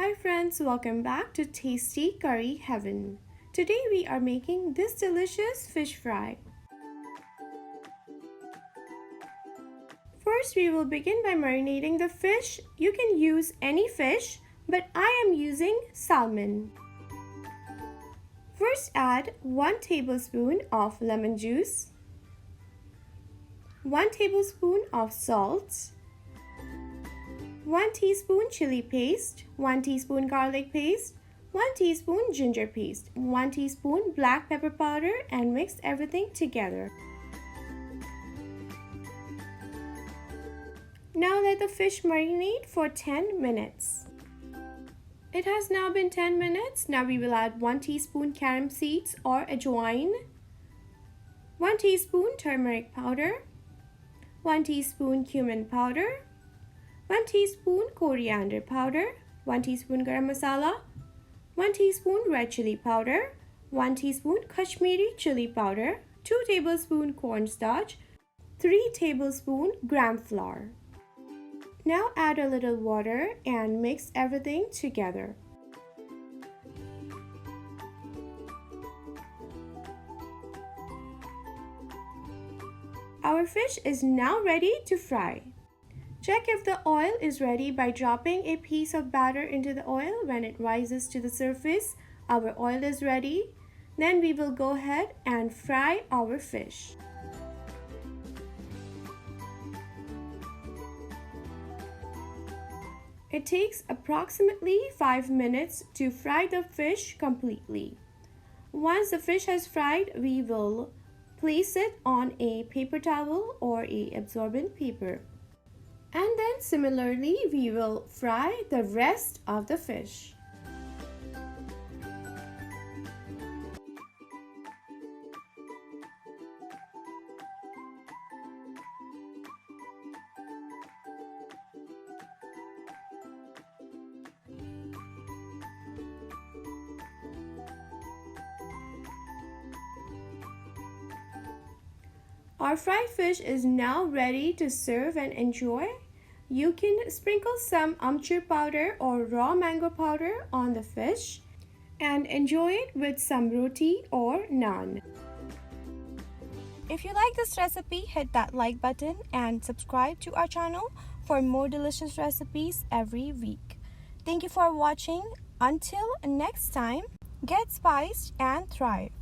Hi friends, welcome back to Tasty Curry Heaven. Today we are making this delicious fish fry. First we will begin by marinating the fish. You can use any fish, but I am using salmon. First add 1 tablespoon of lemon juice, 1 tablespoon of salt, 1 teaspoon chili paste, 1 teaspoon garlic paste, 1 teaspoon ginger paste, 1 teaspoon black pepper powder, and mix everything together. Now let the fish marinate for 10 minutes. It has now been 10 minutes. Now we will add 1 teaspoon CARROM seeds or AJVINE, 1 teaspoon turmeric powder, 1 teaspoon cumin powder, 1 teaspoon coriander powder, 1 teaspoon garam masala, 1 teaspoon red chili powder, 1 teaspoon KARSHMIRI chili powder, 2 tablespoon cornstarch, 3 tablespoon gram flour. Now add a little water and mix everything together. Our fish is now ready to fry. Check if the oil is ready by dropping a piece of batter into the oil. When it rises to the surface, our oil is ready. Then we will go ahead and fry our fish. It takes approximately 5 minutes to fry the fish completely. Once the fish has fried, we will place it on a paper towel or a absorbent paper. And then similarly, we will fry the rest of the fish. Our fried fish is now ready to serve and enjoy. You can sprinkle some AMCHUR powder or raw mango powder on the fish and enjoy it with some roti or naan. If you like this recipe, hit that like button and subscribe to our channel for more delicious recipes every week. Thank you for watching. Until next time, get spiced and thrive.